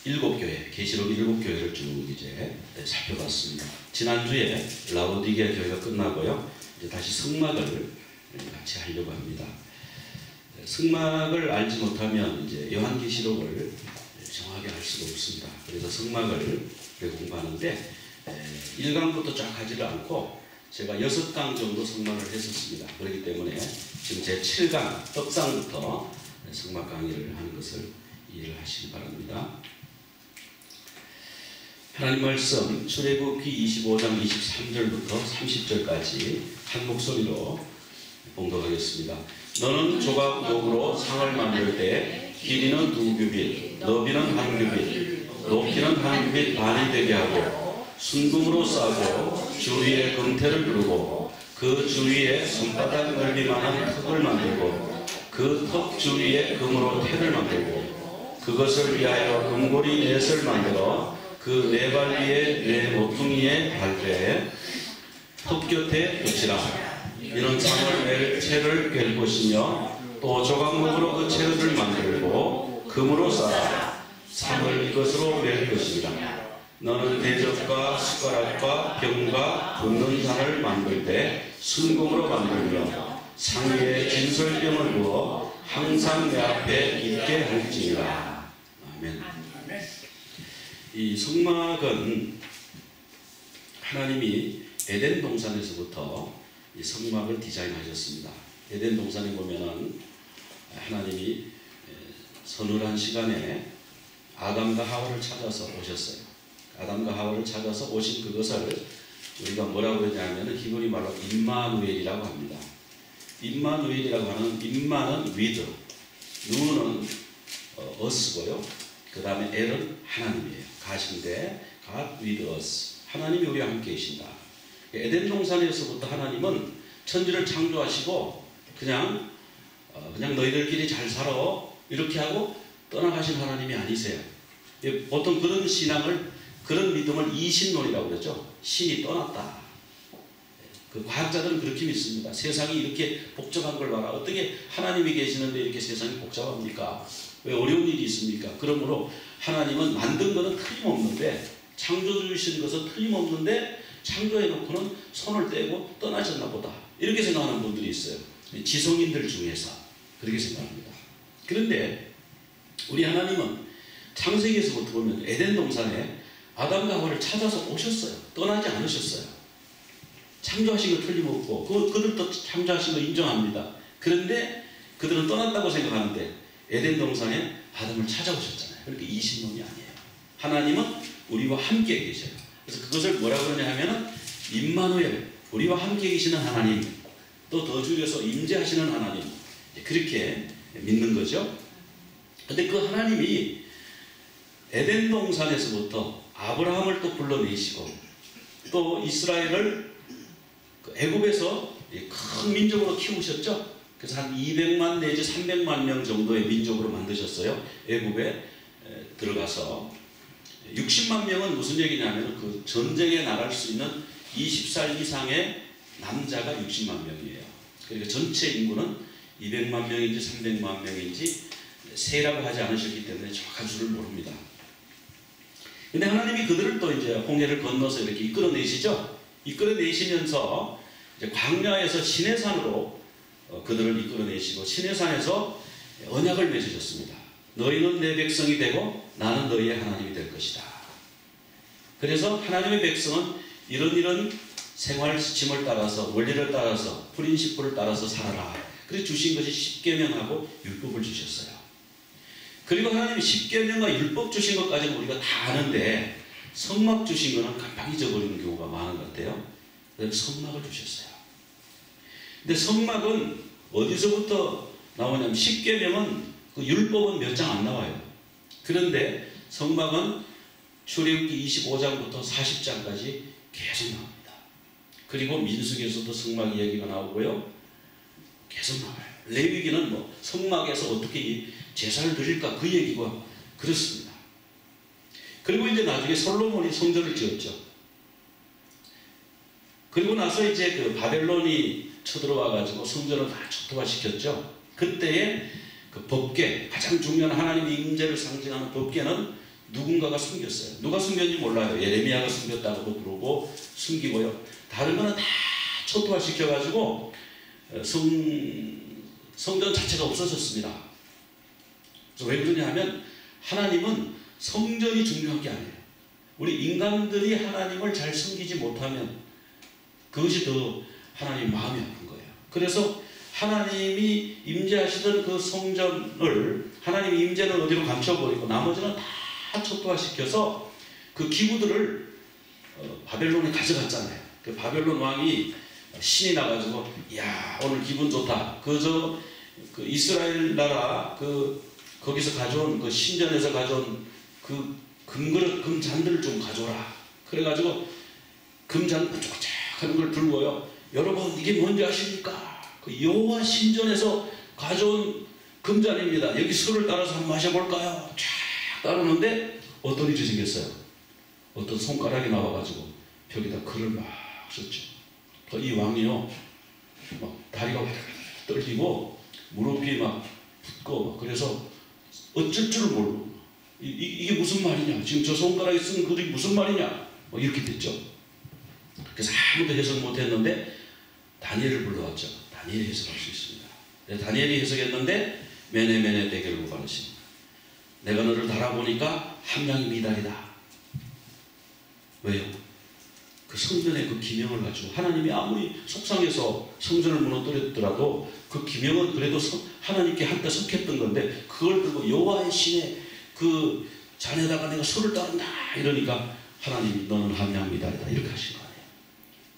일곱 교회, 계시록 일곱 교회를 쭉 이제 살펴봤습니다. 지난주에 라오디게 교회가 끝나고요. 이제 다시 성막을 같이 하려고 합니다. 성막을 알지 못하면 이제 요한계시록을 정확하게 알 수가 없습니다. 그래서 성막을 공부하는데 1강부터 쫙 하지를 않고 제가 6강 정도 성막을 했었습니다. 그렇기 때문에 지금 제 7강 떡상부터 성막 강의를 하는 것을 이해를 하시기 바랍니다. 하나님 말씀 출애굽기 25장 23절부터 30절까지 한 목소리로 봉독하겠습니다. 너는 조각 녹으로 상을 만들 때 길이는 2규빗, 너비는 1규빗, 높이는 1규빗 반이 되게 하고 순금으로 싸고 주위에 금태를 두르고 그 주위에 손바닥 넓이만한 턱을 만들고 그 턱 주위에 금으로 태를 만들고 그것을 위하여 금고리 넷을 만들어 그 네 발 위에 네 모퉁이의 발대에 턱 곁에 붙이라. 이는 상을 낼 채를 꿰 것이며 또 조각목으로 그 채를 만들고 금으로 쌓아 상을 이것으로 낼 것이니라. 너는 대접과 숟가락과 병과 붓는 상을 만들 때 순금으로 만들며 상 위에 진설병을 부어 항상 내 앞에 있게 할지니라. 아멘. 이 성막은 하나님이 에덴 동산에서부터 이 성막을 디자인하셨습니다. 에덴 동산에 보면은 하나님이 서늘한 시간에 아담과 하와를 찾아서 오셨어요. 아담과 하와를 찾아서 오신 그것을 우리가 뭐라고 하냐면 히브리 말로 임마누엘이라고 합니다. 임마누엘이라고 하는 임마는 with, 누는 us고요. 그 다음에 엘은 하나님이에요. 가신데 God with us. 하나님이 우리와 함께 계신다. 에덴 동산에서부터 하나님은 천지를 창조하시고 그냥 너희들끼리 잘 살아 이렇게 하고 떠나가신 하나님이 아니세요. 보통 그런 신앙을, 그런 믿음을 이신론이라고 그러죠. 신이 떠났다. 그 과학자들은 그렇게 믿습니다. 세상이 이렇게 복잡한 걸 봐라. 어떻게 하나님이 계시는데 이렇게 세상이 복잡합니까? 왜 어려운 일이 있습니까? 그러므로 하나님은 만든 것은 틀림없는데, 창조주이신 것은 틀림없는데 창조해놓고는 손을 떼고 떠나셨나 보다. 이렇게 생각하는 분들이 있어요. 지성인들 중에서 그렇게 생각합니다. 그런데 우리 하나님은 창세기에서부터 보면 에덴 동산에 아담과 하와를 찾아서 오셨어요. 떠나지 않으셨어요. 창조하신 거 틀림없고 그들도 창조하신 거 인정합니다. 그런데 그들은 떠났다고 생각하는데 에덴 동산에 아담을 찾아오셨잖아요. 그러니까 이신론이 아니에요. 하나님은 우리와 함께 계셔요. 그래서 그것을 뭐라고 그러냐 하면은 임마누엘, 우리와 함께 계시는 하나님, 또 더 줄여서 임재하시는 하나님, 그렇게 믿는 거죠. 근데 그 하나님이 에덴 동산에서부터 아브라함을 또 불러내시고 또 이스라엘을 애굽에서 큰 민족으로 키우셨죠. 그래서 한 200만 내지 300만 명 정도의 민족으로 만드셨어요. 애굽에 들어가서 60만 명은 무슨 얘기냐면 그 전쟁에 나갈 수 있는 20살 이상의 남자가 60만 명이에요. 그러니까 전체 인구는 200만 명인지 300만 명인지 세라고 하지 않으셨기 때문에 정확한 수를 모릅니다. 근데 하나님이 그들을 또 이제 홍해를 건너서 이렇게 이끌어내시죠. 이끌어내시면서 이제 광야에서 시내산으로 그들을 이끌어내시고 시내산에서 언약을 맺으셨습니다. 너희는 내 백성이 되고 나는 너희의 하나님이 될 것이다. 그래서 하나님의 백성은 이런 생활 지침을 따라서, 원리를 따라서, 프린시플을 따라서 살아라. 그래서 주신 것이 십계명하고 율법을 주셨어요. 그리고 하나님이 십계명과 율법 주신 것까지는 우리가 다 아는데 성막 주신 거는 깜빡 잊어버리는 경우가 많은 것 같아요. 그래서 성막을 주셨어요. 근데 성막은 어디서부터 나오냐면 십계명은 그 율법은 몇 장 안 나와요. 그런데 성막은 출애굽기 25장부터 40장까지 계속 나옵니다. 그리고 민수기에서도 성막 이야기가 나오고요. 계속 나와요. 레위기는 뭐 성막에서 어떻게 제사를 드릴까 그 얘기가 그렇습니다. 그리고 이제 나중에 솔로몬이 성전을 지었죠. 그리고 나서 이제 그 바벨론이 쳐들어와 가지고 성전을 다 초토화시켰죠. 그때의 그 법궤, 가장 중요한 하나님의 임재를 상징하는 법궤는 누군가가 숨겼어요. 누가 숨겼는지 몰라요. 예레미야가 숨겼다고도 그러고 숨기고요. 다른 거는 다 초토화시켜가지고 성전 자체가 없어졌습니다. 그래서 왜 그러냐 하면 하나님은 성전이 중요한 게 아니에요. 우리 인간들이 하나님을 잘 섬기지 못하면 그것이 더 하나님 마음이 아픈 거예요. 그래서 하나님이 임재하시던 그 성전을 하나님의 임재는 어디로 감춰버리고 나머지는 다 초토화시켜서 그 기구들을 바벨론에 가져갔잖아요. 그 바벨론 왕이 신이 나가지고 야 오늘 기분 좋다. 그 이스라엘 나라 거기서 가져온 그 신전에서 가져온 그 금그릇 금잔들을 좀 가져오라. 그래가지고 금잔 끈적끈적한 걸 들고요. 여러분 이게 뭔지 아십니까? 그 여호와 신전에서 가져온 금잔입니다. 여기 술을 따라서 한번 마셔볼까요? 쫙 따르는데 어떤 일이 생겼어요? 어떤 손가락이 나와가지고 벽에다 글을 막 썼죠. 이 왕이요 막 다리가 떨리고 무릎이 막 붓고 막 그래서 어쩔 줄을 모르고 이게 무슨 말이냐? 지금 저 손가락에 쓴 글이 무슨 말이냐? 뭐 이렇게 됐죠. 그래서 아무도 해석 못했는데 다니엘을 불러왔죠. 다니엘이 해석할 수 있습니다. 다니엘이 해석했는데 메네 대결로 가르칩니다. 내가 너를 달아보니까 함량이 미달이다. 왜요? 그 성전의 그 기명을 가지고 하나님이 아무리 속상해서 성전을 무너뜨렸더라도 그 기명은 그래도 하나님께 한때 속했던 건데 그걸 들고 여호와의 신의 그 잔에다가 내가 술을 따른다 이러니까 하나님이 너는 함량 미달이다 이렇게 하신 거예요.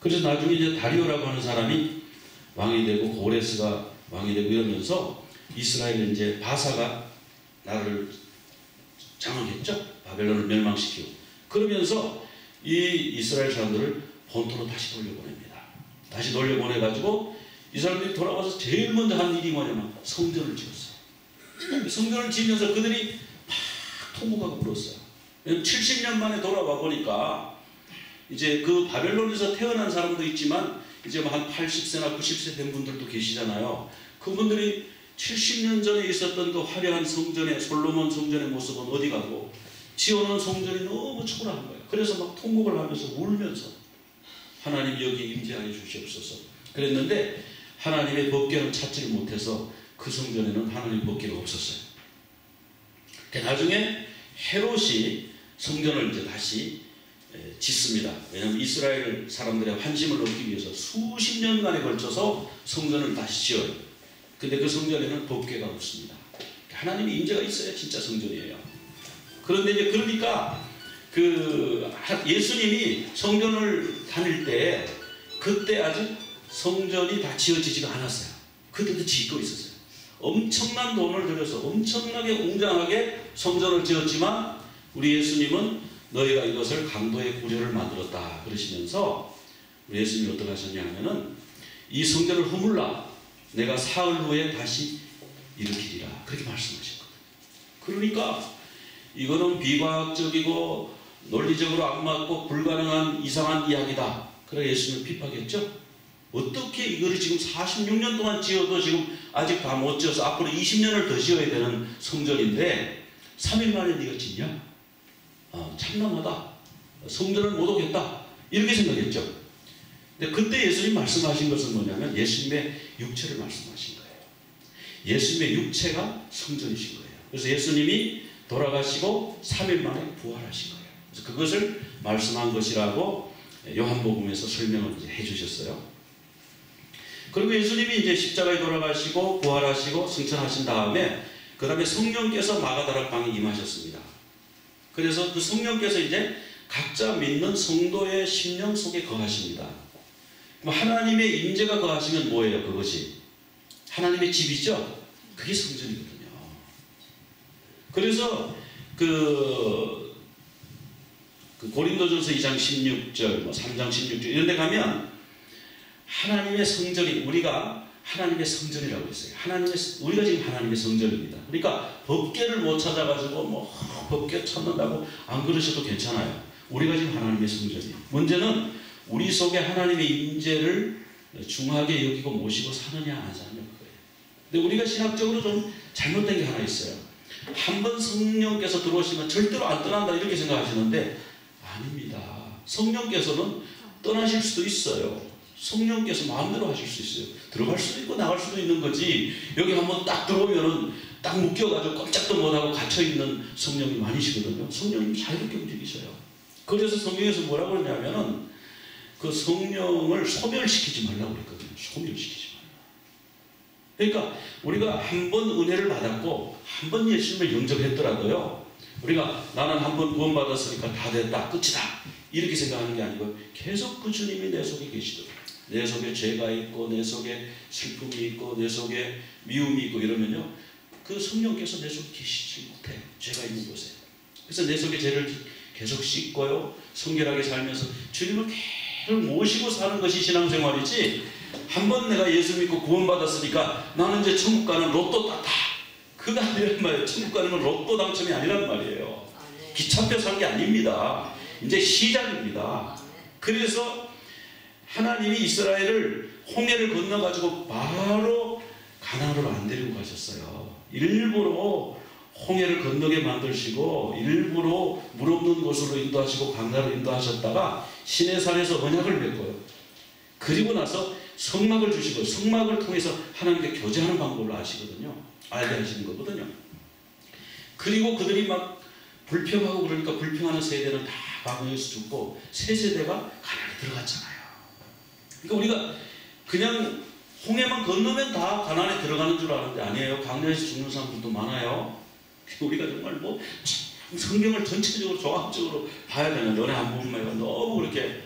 그래서 나중에 이제 다리오라고 하는 사람이 왕이 되고 고레스가 왕이 되고 이러면서 이스라엘은 이제 바사가 나를 장악했죠. 바벨론을 멸망시키고 그러면서 이 이스라엘 사람들을 본토로 다시 돌려보냅니다. 다시 돌려보내가지고 이 사람들이 돌아와서 제일 먼저 한 일이 뭐냐면 성전을 지었어요. 성전을 지으면서 그들이 막 통곡하고 울었어요. 70년 만에 돌아와 보니까 이제 그 바벨론에서 태어난 사람도 있지만 이제 한 80세나 90세 된 분들도 계시잖아요. 그분들이 70년 전에 있었던 그 화려한 성전의 솔로몬 성전의 모습은 어디 가고 지어놓은 성전이 너무 초라한 거예요. 그래서 막 통곡을 하면서 울면서 하나님 여기 임재하여 주시옵소서 그랬는데 하나님의 법궤를 찾지를 못해서 그 성전에는 하나님 법궤가 없었어요. 나중에 헤롯이 성전을 이제 다시 짓습니다. 왜냐하면 이스라엘 사람들의 환심을 얻기 위해서 수십 년간에 걸쳐서 성전을 다시 지어요. 근데 그 성전에는 법궤가 없습니다. 하나님의 임재가 있어야 진짜 성전이에요. 그런데 이제 그러니까 예수님이 성전을 다닐 때 그때 아직 성전이 다 지어지지가 않았어요. 그때도 짓고 있었어요. 엄청난 돈을 들여서 엄청나게 웅장하게 성전을 지었지만 우리 예수님은 너희가 이것을 강도의 구려를 만들었다 그러시면서 우리 예수님이 어떻게 하셨냐 하면은 이 성전을 허물라 내가 사흘 후에 다시 일으키리라 그렇게 말씀하셨거든요. 그러니까 이거는 비과학적이고 논리적으로 안 맞고 불가능한 이상한 이야기다. 그래 예수님을 핍박했죠. 어떻게 이거를 지금 46년 동안 지어도 지금 아직 다 못 지어서 앞으로 20년을 더 지어야 되는 성전인데 3일 만에 네가 짓냐? 참남하다. 성전을 못 오겠다. 이렇게 생각했죠. 근데 그때 예수님 말씀하신 것은 뭐냐면 예수님의 육체를 말씀하신 거예요. 예수님의 육체가 성전이신 거예요. 그래서 예수님이 돌아가시고 3일 만에 부활하신 거예요. 그래서 그것을 말씀한 것이라고 요한복음에서 설명을 이제 해주셨어요. 그리고 예수님이 이제 십자가에 돌아가시고 부활하시고 승천하신 다음에 그 다음에 성령께서 마가다락방에 임하셨습니다. 그래서 그 성령께서 이제 각자 믿는 성도의 심령 속에 거하십니다. 하나님의 임재가 거하시면 뭐예요? 그것이 하나님의 집이죠. 그게 성전이거든요. 그래서 그 고린도전서 2장 16절, 3장 16절 이런 데 가면 하나님의 성전이 우리가 하나님의 성전이라고 했어요. 우리가 지금 하나님의 성전입니다. 그러니까 법궤를 못 찾아가지고 법궤 찾는다고 안 그러셔도 괜찮아요. 우리가 지금 하나님의 성전이에요. 문제는 우리 속에 하나님의 임재를 중하게 여기고 모시고 사느냐 안 사느냐 그거예요. 근데 우리가 신학적으로 좀 잘못된 게 하나 있어요. 한번 성령께서 들어오시면 절대로 안 떠난다 이렇게 생각하시는데 아닙니다. 성령께서는 떠나실 수도 있어요. 성령께서 마음대로 하실 수 있어요. 들어갈 수도 있고 나갈 수도 있는 거지. 여기 한번 딱 들어오면은 딱 묶여가지고 꼼짝도 못하고 갇혀있는 성령님 아니시거든요. 성령님 자유롭게 움직이셔요. 그래서 성경에서 뭐라고 그러냐면은 그 성령을 소멸시키지 말라고 그랬거든요. 소멸시키지 말라. 그러니까 우리가 한 번 은혜를 받았고 한 번 예수님을 영접했더라도요. 우리가 나는 한 번 구원받았으니까 다 됐다. 끝이다. 이렇게 생각하는 게 아니고 계속 그 주님이 내 속에 계시더라고요. 내 속에 죄가 있고 내 속에 슬픔이 있고 내 속에 미움이 있고 이러면요. 그 성령께서 내 속에 계시지 못해요. 죄가 있는 곳에. 그래서 내 속에 죄를 계속 씻고요. 성결하게 살면서 주님을 계속 모시고 사는 것이 신앙생활이지 한 번 내가 예수 믿고 구원받았으니까 나는 이제 천국 가는 로또 땄다. 그거 아니란 말이에요. 천국 가는 건 로또 당첨이 아니란 말이에요. 기차표 산 게 아닙니다. 이제 시작입니다. 그래서 하나님이 이스라엘을 홍해를 건너가지고 바로 가나안으로 안 데리고 가셨어요. 일부러 홍해를 건너게 만드시고 일부러 물 없는 곳으로 인도하시고 강나라로 인도하셨다가 시내산에서 언약을 맺고요. 그리고 나서 성막을 주시고 성막을 통해서 하나님께 교제하는 방법을 아시거든요. 알게 하시는 거거든요. 그리고 그들이 막 불평하고 그러니까 불평하는 세대는 다 광야에서 죽고 새 세대가 가나안에 들어갔잖아요. 그러니까 우리가 그냥 홍해만 건너면 다 가나안에 들어가는 줄 아는데 아니에요. 광야에서 죽는 사람들도 많아요. 우리가 정말 뭐 성경을 전체적으로 종합적으로 봐야 되는 연애 한 부분만 너무 그렇게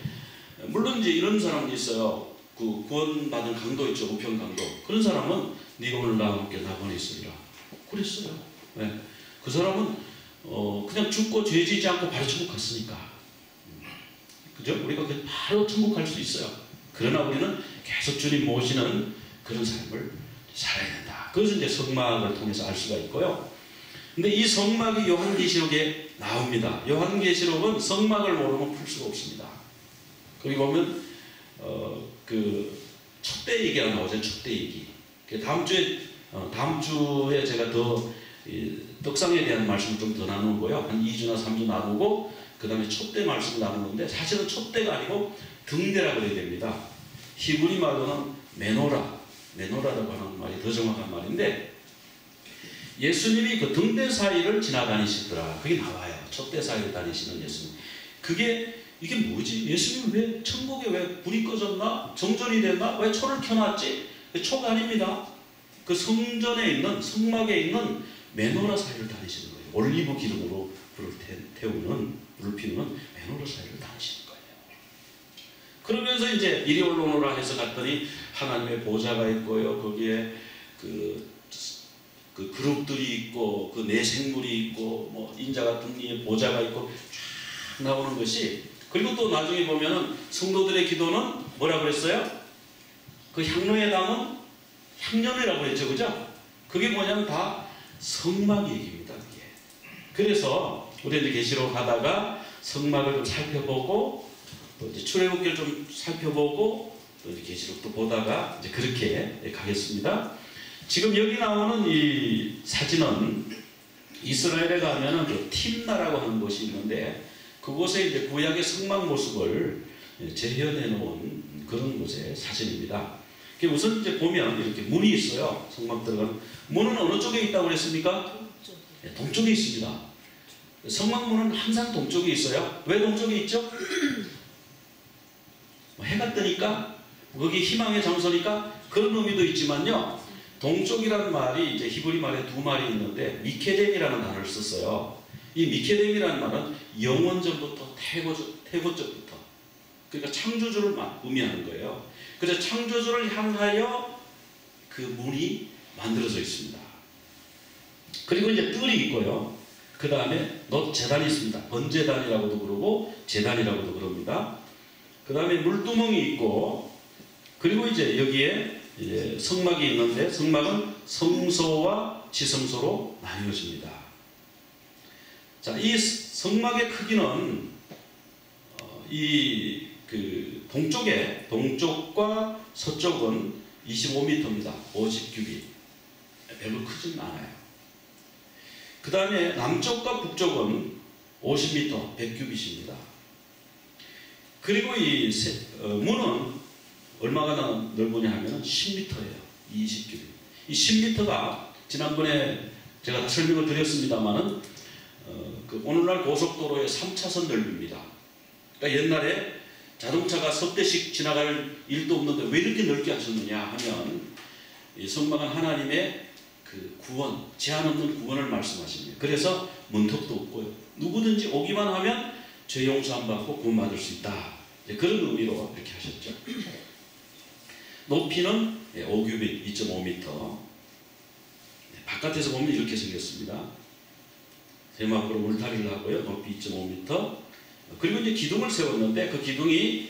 물론 이제 이런 사람이 있어요. 그 구원받은 강도 있죠. 우편 강도. 그런 사람은 네가 오늘 나와 함께 나번에 있으리라. 그랬어요. 네. 그 사람은 그냥 죽고 죄 지지 않고 바로 천국 갔으니까. 그죠? 우리가 그냥 바로 천국 갈 수 있어요. 그러나 우리는 계속 주님 모시는 그런 삶을 살아야 된다. 그것을 이제 성막을 통해서 알 수가 있고요. 근데 이 성막이 요한계시록에 나옵니다. 요한계시록은 성막을 모르면 풀 수가 없습니다. 거기 보면 그 촛대 얘기가 나오죠. 촛대 얘기. 다음 주에 제가 더 떡상에 대한 말씀을 좀 더 나누고요. 한 2주나 3주 나누고 그 다음에 촛대 말씀을 나누는데 사실은 촛대가 아니고 등대라고 해야 됩니다. 히브리 말로는 메노라라고 하는 말이 더 정확한 말인데 예수님이 그 등대 사이를 지나다니시더라. 그게 나와요. 촛대 사이를 다니시는 예수님. 이게 뭐지? 예수님 왜 천국에 왜 불이 꺼졌나? 정전이 됐나? 왜 초를 켜놨지? 초가 아닙니다. 그 성전에 있는 성막에 있는 메노라 사이를 다니시는 거예요. 올리브 기름으로 불을 피우는 메노라 사이를 다니시는 거예요. 그러면서 이제 이리 올라오노라 해서 갔더니 하나님의 보좌가 있고요. 거기에 그 그룹들이 있고 그 내생물이 있고 뭐 인자 같은 이의 보좌가 있고 쫙 나오는 것이 그리고 또 나중에 보면은 성도들의 기도는 뭐라고 그랬어요? 그 향로에 담은 향년회라고 했죠. 그죠? 그게 뭐냐면 다 성막 얘기입니다. 그게. 그래서 우리 이제 계시록 가다가 성막을 좀 살펴보고 또 이제 출애굽기를 좀 살펴보고 또 이제 계시록도 보다가 이제 그렇게 가겠습니다. 지금 여기 나오는 이 사진은 이스라엘에 가면은 그 팀나라고 하는 곳이 있는데 그곳에 이제 구약의 성막 모습을 재현해 놓은 그런 곳의 사진입니다. 우선 이제 보면 이렇게 문이 있어요. 성막 들어가는 문은 어느 쪽에 있다고 그랬습니까? 동쪽에 있습니다. 성막문은 항상 동쪽에 있어요. 왜 동쪽에 있죠? 해가 뜨니까 거기 희망의 장소니까 그런 의미도 있지만요. 동쪽이라는 말이 이제 히브리 말에 두 말이 있는데 미케뎀이라는 단어를 썼어요. 이 미케뎀이라는 말은 영원전부터 태고전부터 그러니까 창조주를 의미하는 거예요. 그래서 창조주를 향하여 그 문이 만들어져 있습니다. 그리고 이제 뜰이 있고요. 그 다음에 놋재단이 있습니다. 번제단이라고도 그러고 제단이라고도 그럽니다. 그 다음에 물두멍이 있고 그리고 이제 여기에 이제 성막이 있는데 성막은 성소와 지성소로 나뉘어집니다. 자, 이 성막의 크기는 이 그 동쪽과 서쪽은 25m입니다. 50규빗. 별로 크지는 않아요. 그 다음에 남쪽과 북쪽은 50m, 100규빗입니다. 그리고 이 문은 얼마가 넓으냐 하면 10m예요. 20규빗. 이 10m가 지난번에 제가 다 설명을 드렸습니다만은 그 오늘날 고속도로의 3차선 넓이입니다. 그러니까 옛날에 자동차가 석 대씩 지나갈 일도 없는데 왜 이렇게 넓게 하셨느냐 하면 이 성막은 하나님의 그 구원, 제한 없는 구원을 말씀하십니다. 그래서 문턱도 없고요. 누구든지 오기만 하면 죄 용서함 받고 구원받을 수 있다. 그런 의미로 이렇게 하셨죠. 높이는 5규빗, 2.5m. 바깥에서 보면 이렇게 생겼습니다. 세마포로 울타리를 하고요. 높이 2.5m. 그리고 이제 기둥을 세웠는데 그 기둥이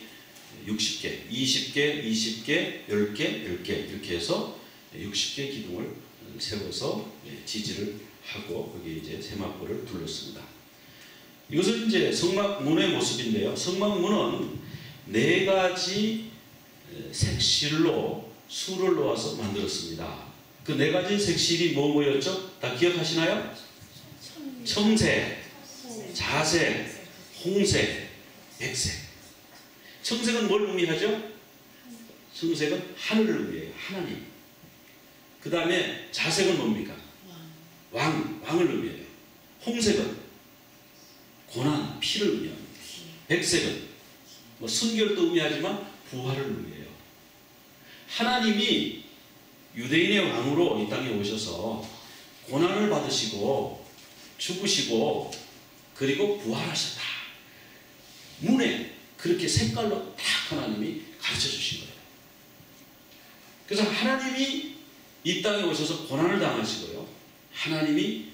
60개, 20개, 20개, 10개, 10개 이렇게 해서 60개 기둥을 세워서 지지를 하고 거기에 이제 세마포를 둘렀습니다. 이것은 이제 성막문의 모습인데요. 성막문은 4가지 색실로 수를 놓아서 만들었습니다. 그 4가지 색실이 뭐였죠? 다 기억하시나요? 청색, 자색, 홍색, 백색. 청색은 뭘 의미하죠? 청색은 하늘을 의미해요. 하나님. 그 다음에 자색은 뭡니까? 왕을 의미해요. 홍색은 고난, 피를 의미합니다. 백색은 뭐 순결도 의미하지만 부활을 의미해요. 하나님이 유대인의 왕으로 이 땅에 오셔서 고난을 받으시고 죽으시고 그리고 부활하셨다. 문에 그렇게 색깔로 딱 하나님이 가르쳐 주신 거예요. 그래서 하나님이 이 땅에 오셔서 고난을 당하시고요. 하나님의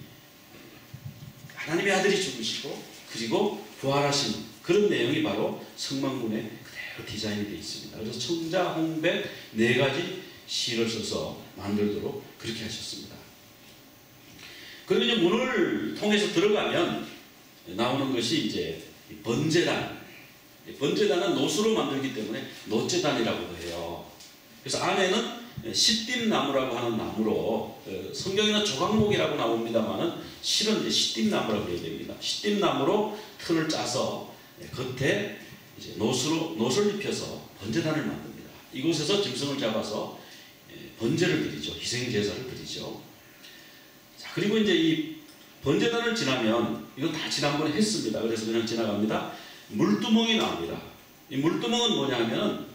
아들이 죽으시고 그리고 부활하신 그런 내용이 바로 성막문에 그대로 디자인이 되어 있습니다. 그래서 청자, 홍백 4가지 실을 써서 만들도록 그렇게 하셨습니다. 그리고 이제 문을 통해서 들어가면 나오는 것이 이제 번제단. 번제단은 노수로 만들기 때문에 노제단이라고도 해요. 그래서 안에는 시띠나무라고 하는 나무로 성경에는 조각목이라고 나옵니다만은 실은 이제 시띠나무라고 해야 됩니다. 시띠나무로 틀을 짜서 겉에 이제 노를 입혀서 번제단을 만듭니다. 이곳에서 짐승을 잡아서 번제를 드리죠. 희생 제사를 드리죠. 자, 그리고 이제 이 번제단을 지나면 이건 다 지난번에 했습니다. 그래서 그냥 지나갑니다. 물두멍이 나옵니다. 이 물두멍은 뭐냐면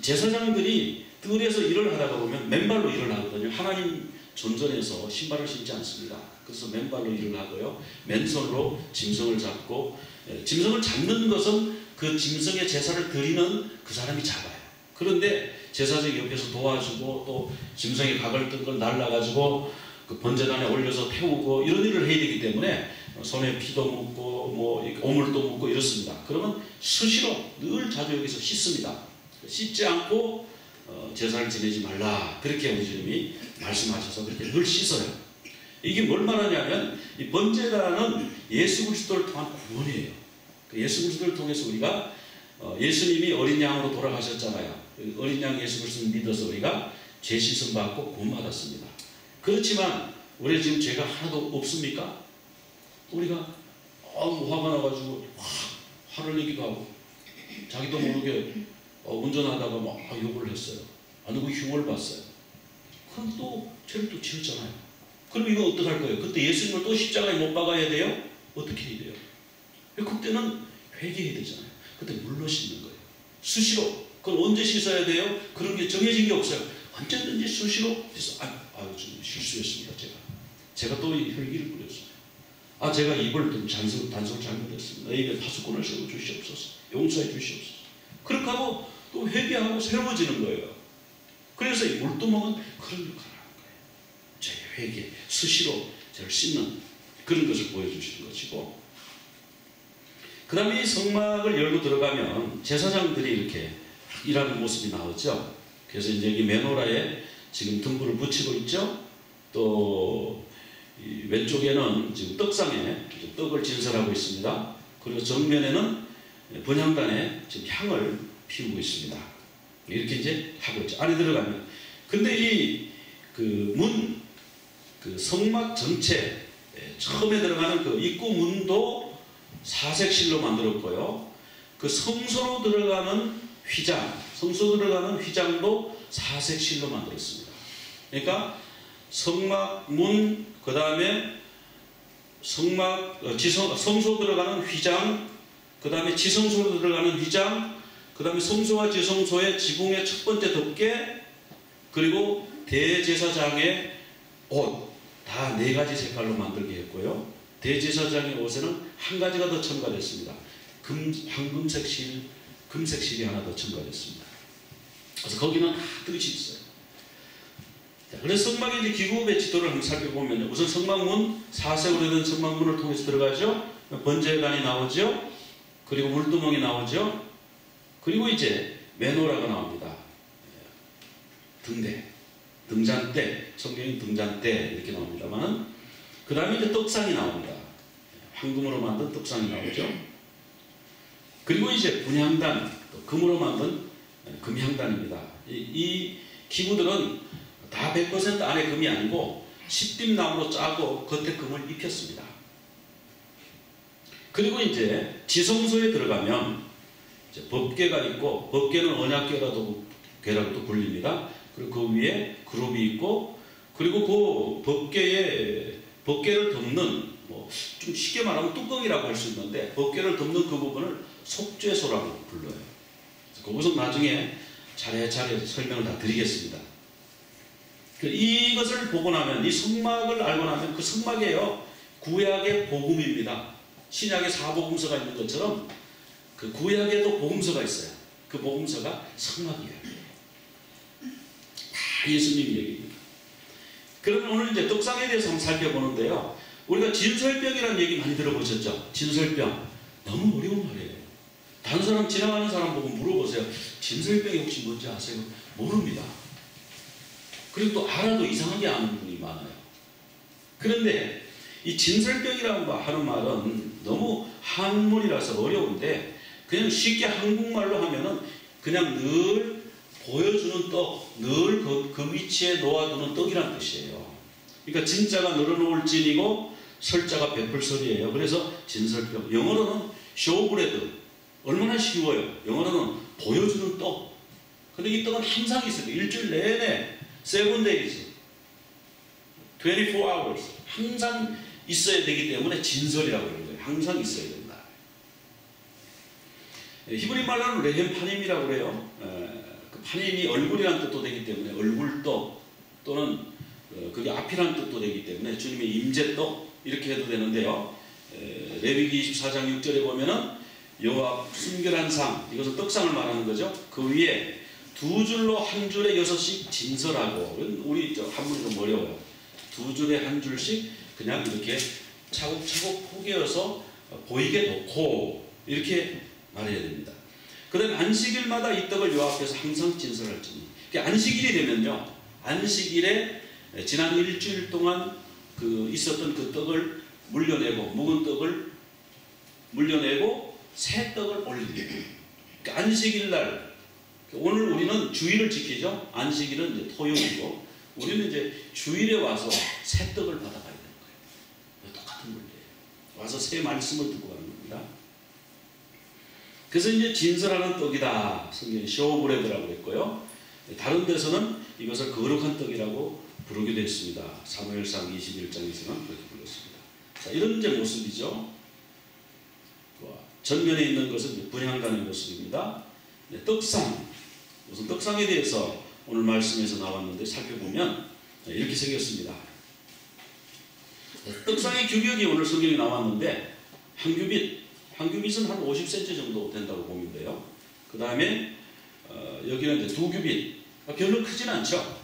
제사장들이 뜰에서 일을 하다가 보면 맨발로 일을 하거든요. 하나님 존전에서 신발을 신지 않습니다. 그래서 맨발로 일을 하고요. 맨손으로 짐승을 잡고 짐승을 잡는 것은 그 짐승의 제사를 드리는 그 사람이 잡아요. 그런데 제사장이 옆에서 도와주고 또 짐승의 각을 뜬 걸 날라가지고 그 번제단에 올려서 태우고 이런 일을 해야 되기 때문에 손에 피도 묻고 뭐 오물도 묻고 이렇습니다. 그러면 수시로 늘 자주 여기서 씻습니다. 씻지 않고 제사를 지내지 말라 그렇게 우리 주님이 말씀하셔서 그렇게 늘 씻어요. 이게 뭘 말하냐면 이 번제단은 예수 그리스도를 통한 구원이에요. 예수 그리스도를 통해서 우리가 예수님이 어린 양으로 돌아가셨잖아요. 어린 양 예수 그리스도를 믿어서 우리가 죄 씻음 받고 구원받았습니다. 그렇지만 우리 지금 죄가 하나도 없습니까? 우리가 화가 나가지고 화를 내기도 하고 자기도 모르게 운전하다가 막 욕을 했어요. 누구 흉을 봤어요. 그럼 또 죄를 또 지었잖아요. 그럼 이거 어떡할 거예요? 그때 예수님을 또 십자가에 못 박아야 돼요? 어떻게 해야 돼요? 그때는 회개해야 되잖아요. 그때 물로 씻는 거예요. 수시로. 그걸 언제 씻어야 돼요? 그런 게 정해진 게 없어요. 언제든지 수시로 씻어. 좀 실수했습니다. 제가 또 혈기를 부렸어요. 제가 입을 단속을 잘못했습니다. 내 입에 파수꾼을 세워 주시옵소서. 용서해 주시옵소서. 그렇게 하고 또 회개하고 새로워지는 거예요. 그래서 이 물두멍은 그런 역할을 하는 거예요. 제 회개, 수시로 저를 씻는 그런 것을 보여주시는 것이고, 그 다음에 이 성막을 열고 들어가면 제사장들이 이렇게 일하는 모습이 나오죠. 그래서 이제 이 메노라에 지금 등불을 붙이고 있죠. 또 이 왼쪽에는 지금 떡상에 떡을 진설하고 있습니다. 그리고 정면에는 번향단에 지금 향을 피우고 있습니다. 이렇게 이제 하고 있죠. 안에 들어가면. 근데 이 그 문 그 성막 전체 처음에 들어가는 그 입구 문도 사색실로 만들었고요. 그 성소로 들어가는 휘장도 사색실로 만들었습니다. 그러니까 성막 문, 그 다음에 성소 들어가는 휘장, 그 다음에 지성소로 들어가는 휘장, 그 다음에 성소와 지성소의 지붕의 첫 번째 덮개, 그리고 대제사장의 옷, 다 4가지 색깔로 만들게 했고요. 대제사장의 옷에는 한 가지가 더 첨가됐습니다. 황금색 실, 금색 실이 하나 더 첨가됐습니다. 그래서 거기는 다 뜻이 있어요. 자, 그래서 성막의 이제 기구의 지도를 한번 살펴보면 우선 성막문, 사색으로 된 성막문을 통해서 들어가죠. 번제단이 나오죠. 그리고 물두멍이 나오죠. 그리고 이제 메노라가 나옵니다. 등잔대, 성경이 등잔대 이렇게 나옵니다만, 그 다음에 이제 떡상이 나옵니다. 황금으로 만든 떡상이 나오죠. 그리고 이제 분향단, 금으로 만든 금향단입니다. 이 기구들은 다 100% 안에 금이 아니고 십dim나무로 짜고 겉에 금을 입혔습니다. 그리고 이제 지성소에 들어가면 이제 법궤가 있고, 법궤는 언약궤라고도 불립니다. 그리고 그 위에 그룹이 있고, 그리고 그 법궤를 덮는, 좀 쉽게 말하면 뚜껑이라고 할 수 있는데, 법궤를 덮는 그 부분을 속죄소라고 불러요. 그것은 나중에 차례차례 설명을 다 드리겠습니다. 이것을 보고 나면, 이 성막을 알고 나면 그 성막이에요. 구약의 복음입니다. 신약의 4복음서가 있는 것처럼 그 구약에도 복음서가 있어요. 그 복음서가 성막이에요. 다 예수님 얘기입니다. 그러면 오늘 이제 떡상에 대해서 한번 살펴보는데요. 우리가 진설병이라는 얘기 많이 들어보셨죠? 진설병. 너무 어려운 말이에요. 다른 사람, 지나가는 사람 보고 물어보세요. 진설병이 혹시 뭔지 아세요? 모릅니다. 그리고 또 알아도 이상하게 아는 분이 많아요. 그런데 이 진설병이라고 하는 말은 너무 한문이라서 어려운데, 그냥 쉽게 한국말로 하면은 그냥 늘 보여주는 떡, 늘 그 위치에 놓아두는 떡이란 뜻이에요. 그러니까 진짜가 늘어놓을 진이고 설자가 베풀설이에요. 그래서 진설병. 영어로는 쇼브레드. 얼마나 쉬워요. 영어로는 보여주는 떡. 근데 이 떡은 항상 있어요. 일주일 내내 7 days, 24 hours 항상 있어야 되기 때문에 진설이라고 그러는 거예요. 항상 있어야 된다. 히브리 말로는 레헴파님이라고 그래요. 그 파님이 얼굴이라는 뜻도 되기 때문에 얼굴떡, 또는 그게 앞이라는 뜻도 되기 때문에 주님의 임재떡 이렇게 해도 되는데요. 레위기 24장 6절에 보면은 여호와 순결한 상, 이것은 떡상을 말하는 거죠. 그 위에 2줄로 한 줄에 6씩 진설하고, 우리 한문이 좀 어려워요. 2줄에 한 줄씩 그냥 이렇게 차곡차곡 포개어서 보이게 놓고 이렇게 말해야 됩니다. 그 다음에 안식일마다 이 떡을 여호와 앞에서 항상 진설할지니. 안식일이 되면요, 안식일에 지난 일주일 동안 있었던 그 떡을 물려내고, 묵은 떡을 물려내고 새 떡을 올립니다. 안식일 날, 오늘 우리는 주일을 지키죠. 안식일은 이제 토요일이고, 우리는 이제 주일에 와서 새 떡을 받아가야 되는 거예요. 똑같은 문제예요. 와서 새 말씀을 듣고 가는 겁니다. 그래서 이제 진설하는 떡이다. 성경에 쇼브레드라고 했고요. 다른 데서는 이것을 거룩한 떡이라고 부르기도 했습니다. 사무엘상 21장에서는 그렇게 불렀습니다. 자, 이런 이제 모습이죠. 전면에 있는 것은 분향단의 모습입니다. 떡상. 우선 떡상에 대해서 오늘 말씀에서 나왔는데 살펴보면 이렇게 생겼습니다. 떡상의 규격이 오늘 성경에 나왔는데, 한 규빗은 한 50cm 정도 된다고 보면 돼요. 그 다음에 여기는 이제 2규빗. 별로 크진 않죠.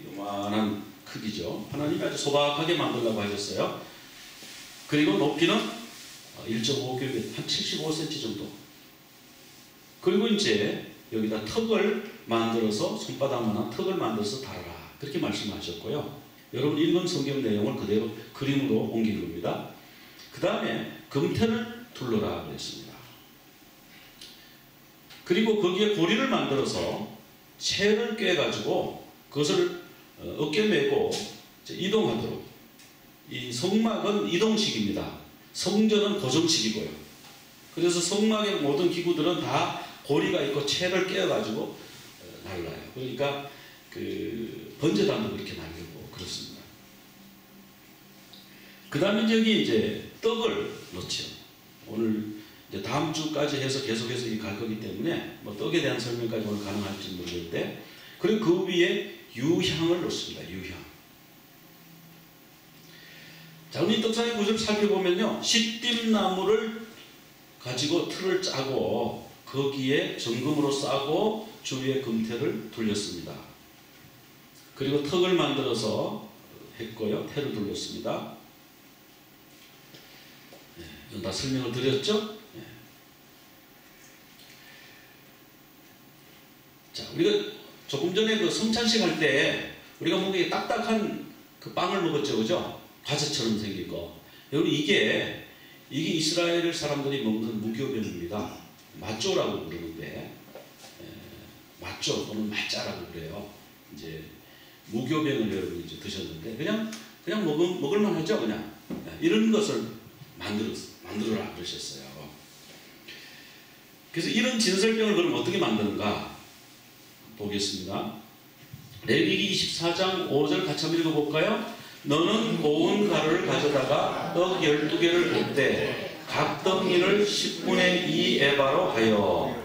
요만한 크기죠. 하나님이 아주 소박하게 만들려고 하셨어요. 그리고 높이는 1.5규빗, 한 75cm 정도. 그리고 이제 여기다 턱을 만들어서, 손바닥만한 턱을 만들어서 달아라. 그렇게 말씀하셨고요. 여러분 읽은 성경 내용을 그대로 그림으로 옮긴 겁니다. 그 다음에 금태를 둘러라 그랬습니다. 그리고 거기에 고리를 만들어서 채를 꿰가지고 그것을 어깨 메고 이동하도록, 이 성막은 이동식입니다. 성전은 고정식이고요. 그래서 성막의 모든 기구들은 다 고리가 있고 채를 깨어가지고 날라요. 그러니까 그 번제단도 그렇게 날리고 그렇습니다. 그 다음에 저기 이제 떡을 넣죠. 오늘 이제 다음 주까지 해서 계속해서 갈 거기 때문에 뭐 떡에 대한 설명까지 오늘 가능할지 모르겠는데, 그리고 그 위에 유향을 넣습니다. 유향. 자, 우리 떡상의 구조를 살펴보면요, 시띠나무를 가지고 틀을 짜고 거기에 정금으로 싸고 주위에 금태를 둘렸습니다. 그리고 턱을 만들어서 했고요, 태를 둘렸습니다. 네, 이건 다 설명을 드렸죠? 네. 자, 우리가 조금 전에 그 성찬식 할 때 우리가 뭔가 딱딱한 그 빵을 먹었죠, 그죠? 과자처럼 생긴 거. 여러분, 이게 이스라엘 사람들이 먹는 무교병입니다. 마쪼라고 부르는데, 마쪼 또는 마짜라고 그래요. 이제 무교병을 여러분이 이제 드셨는데 그냥 먹을만 하죠, 그냥. 이런 것을 만들어라 그러셨어요. 그래서 이런 진설병을 그럼 어떻게 만드는가 보겠습니다. 레위기 24장 5절 같이 한번 읽어볼까요? 너는 고운 가루를 가져다가 떡 12개를 붓되 각 덩이를 10분의 2 에바로 하여.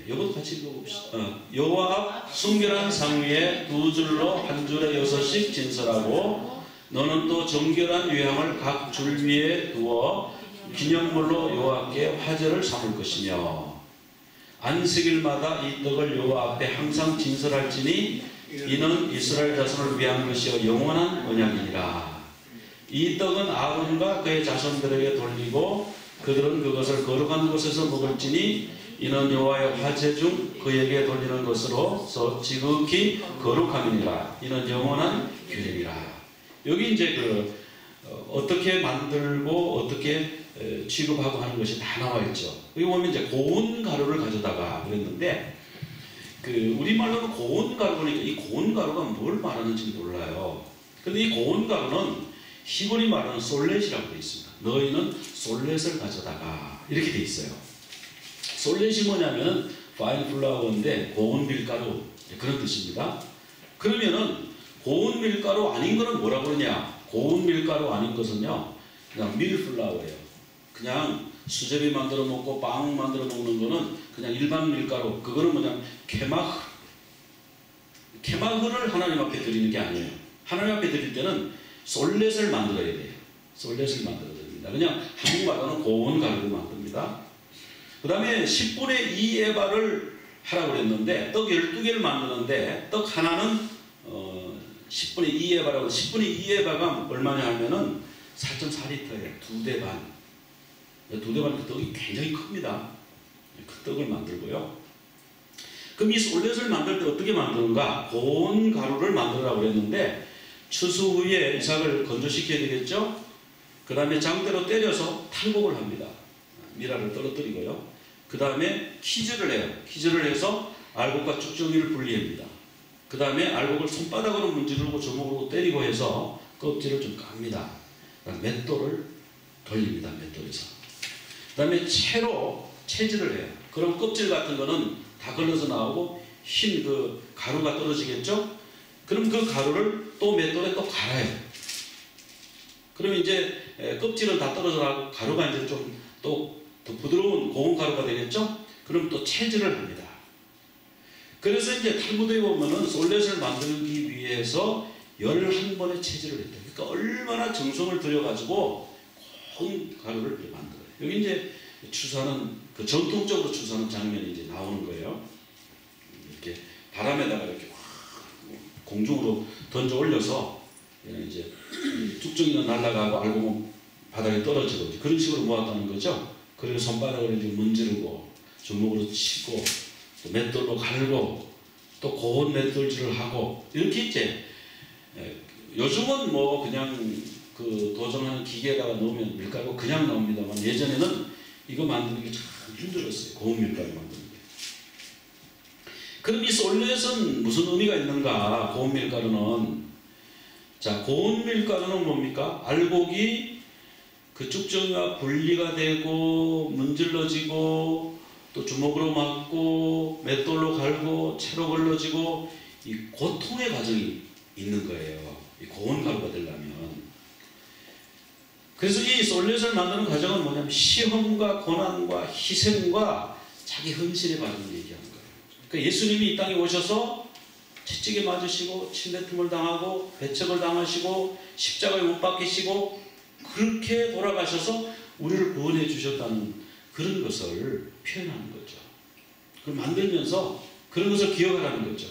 이것도 같이 읽어봅시다. 여호와 앞 순결한 상 위에 2줄로 한 줄에 6씩 진설하고, 너는 또 정결한 유향을 각 줄 위에 두어 기념물로 여호와께 화제를 삼을 것이며, 안식일마다 이 떡을 여호와 앞에 항상 진설할지니 이는 이스라엘 자손을 위한 것이요 영원한 언약이니라. 이 떡은 아론과 그의 자손들에게 돌리고 그들은 그것을 거룩한 곳에서 먹을지니 이는 여호와의 화제 중 그에게 돌리는 것으로서 지극히 거룩함이니라. 이는 영원한 규례니라. 여기 이제 어떻게 만들고 어떻게 취급하고 하는 것이 다 나와 있죠. 여기 보면 이제 고운 가루를 가져다가 그랬는데, 우리말로는 고운 가루니까 이 고운 가루가 뭘 말하는지 몰라요. 근데 이 고운 가루는 히브리 말로는 솔렛이라고 되어 있습니다. 너희는 솔렛을 가져다가 이렇게 되어 있어요. 솔렛이 뭐냐면 파인 플라워인데 고운 밀가루, 그런 뜻입니다. 그러면은 고운 밀가루 아닌 거는 뭐라고 그러냐? 고운 밀가루 아닌 것은요, 그냥 밀플라워예요. 그냥 수제비 만들어 먹고 빵 만들어 먹는 거는 그냥 일반 밀가루. 그거는 뭐냐? 케마흐를 하나님 앞에 드리는 게 아니에요. 하나님 앞에 드릴 때는 솔렛을 만들어야 돼요. 솔렛을 만들어야 됩니다. 그냥 한국말로는 고운 가루를 만듭니다. 그 다음에 10분의 2 에바를 하라고 그랬는데, 떡 12개를 만드는데 떡 하나는 10분의 2 에바라고. 10분의 2 에바가 얼마냐 하면은 4.4리터예요. 2대 반. 2대 반 떡이 굉장히 큽니다. 그 떡을 만들고요. 그럼 이 솔렛을 만들 때 어떻게 만드는가? 고운 가루를 만들라고 그랬는데, 추수 후에 이삭을 건조시켜야 되겠죠? 그 다음에 장대로 때려서 탈곡을 합니다. 미라를 떨어뜨리고요. 그 다음에 키즈를 해요. 키즈를 해서 알곡과 쭉정이를 분리합니다. 그 다음에 알곡을 손바닥으로 문지르고 주먹으로 때리고 해서 껍질을 좀 깝니다. 맷돌을 돌립니다. 맷돌에서. 그 다음에 채로 채질을 해요. 그럼 껍질 같은 거는 다 걸러서 나오고 흰 그 가루가 떨어지겠죠? 그럼 그 가루를 또 맷돌에 또 갈아요. 그럼 이제 껍질은 다 떨어져 나고 가루가 이제 좀 또 더 부드러운 고운 가루가 되겠죠? 그럼 또 채질을 합니다. 그래서 이제 탈무드에 보면은 솔렛을 만들기 위해서 11번의 채질을 했다. 그러니까 얼마나 정성을 들여가지고 고운 가루를 만들어요. 여기 이제 추수하는, 전통적으로 추수하는 장면이 이제 나오는 거예요. 이렇게 바람에다가 이렇게 공중으로 던져 올려서 이제 쭉정이는 날아가고 알곡은 바닥에 떨어지고 그런 식으로 모았다는 거죠. 그리고 손바닥으로 이제 문지르고 주먹으로 치고 또 맷돌로 갈고 또 고운 맷돌질을 하고 이렇게 이제 요즘은 뭐 그냥 도전하는 기계에다가 넣으면 밀가루 그냥 나옵니다만, 예전에는 이거 만드는 게 참 힘들었어요. 고운 밀가루 만드는 게. 그럼 이 솔렛은 무슨 의미가 있는가? 고운 밀가루는 자, 고운 밀가루는 뭡니까? 알곡이 그 쭉정이가 분리가 되고 문질러지고 또 주먹으로 맞고 맷돌로 갈고 채로 걸러지고 이 고통의 과정이 있는 거예요. 이 고운 가루가 되려면. 그래서 이 솔렛을 만드는 과정은 뭐냐면 시험과 고난과 희생과 자기 헌신의 과정을 얘기하는 거예요. 그러니까 예수님이 이 땅에 오셔서 채찍에 맞으시고 침뱉음을 당하고 배척을 당하시고 십자가에 못 박히시고 그렇게 돌아가셔서 우리를 구원해 주셨다는 그런 것을 표현하는 거죠. 그걸 만들면서 그런 것을 기억하라는 거죠.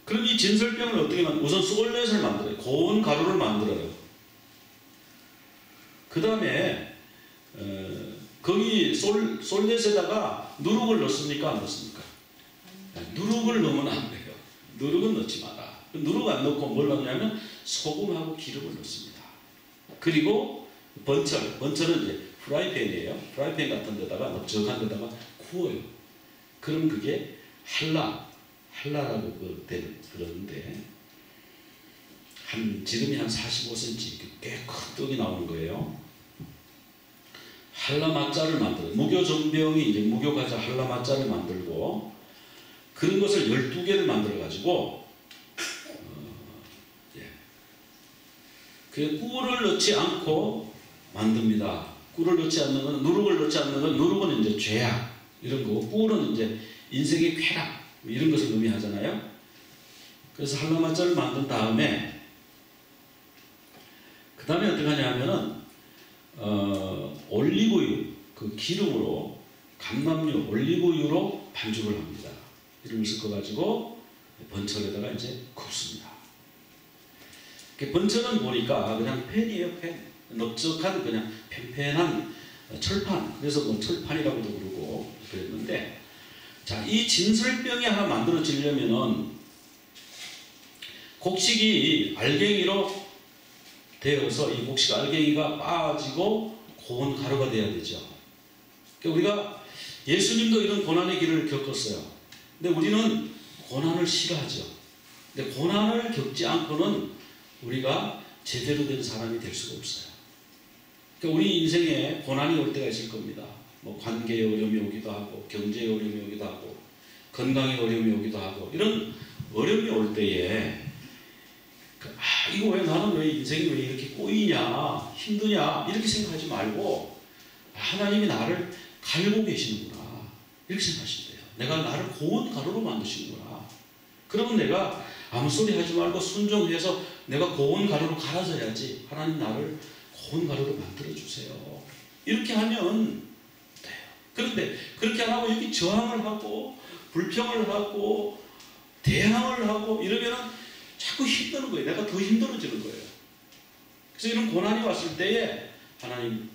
그럼 이 진설병을 어떻게 만들어요? 우선 솔렛을 만들어요. 고운 가루를 만들어요. 그 다음에 거기 솔렛에다가 누룩을 넣습니까? 안 넣습니까? 누룩을 넣으면 안 돼요. 누룩은 넣지 마라. 누룩 안 넣고 뭘 넣냐면 소금하고 기름을 넣습니다. 그리고 번철은 이제 프라이팬이에요. 프라이팬 같은 데다가 넓적한 데다가 구워요. 그럼 그게 할라라고 그러는데 지름이 한 45cm 꽤 큰 떡이 나오는 거예요. 할라 맛자를 만들어요. 무교 전병이 이제 무교 과자 할라 맛자를 만들고 그런 것을 12개를 만들어 가지고 그 꿀을 넣지 않고 만듭니다. 꿀을 넣지 않는 건, 누룩을 넣지 않는 건, 누룩은 이제 죄악 이런 거고 꿀은 이제 인생의 쾌락 이런 것을 의미하잖아요. 그래서 할라맛자를 만든 다음에 그 다음에 어떻게 하냐면은 올리브유 그 기름으로 감람유 올리브유로 반죽을 합니다. 이름을 섞어가지고 번철에다가 이제 굽습니다. 번철은 보니까 그냥 팬이에요. 팬. 넓적한 그냥 팽팽한 철판. 그래서 뭐 철판이라고도 그러고 그랬는데 자, 이 진설병이 하나 만들어지려면은 곡식이 알갱이로 되어서 이 곡식 알갱이가 빠지고 고운 가루가 돼야 되죠. 그러니까 우리가 예수님도 이런 고난의 길을 겪었어요. 근데 우리는 고난을 싫어하죠. 근데 고난을 겪지 않고는 우리가 제대로 된 사람이 될 수가 없어요. 그러니까 우리 인생에 고난이 올 때가 있을 겁니다. 뭐 관계의 어려움이 오기도 하고 경제의 어려움이 오기도 하고 건강의 어려움이 오기도 하고 이런 어려움이 올 때에 이거 왜 나는 왜 인생이 왜 이렇게 꼬이냐 힘드냐 이렇게 생각하지 말고 하나님이 나를 갈고 계시는구나 이렇게 생각하시면 돼요. 내가 나를 고운 가루로 만드시는구나. 그러면 내가 아무 소리 하지 말고 순종해서 내가 고운 가루로 갈아져야지. 하나님 나를 고운 가루로 만들어주세요. 이렇게 하면 돼요. 그런데 그렇게 안 하고 여기 저항을 하고 불평을 하고 대항을 하고 이러면 자꾸 힘드는 거예요. 내가 더 힘들어지는 거예요. 그래서 이런 고난이 왔을 때에 하나님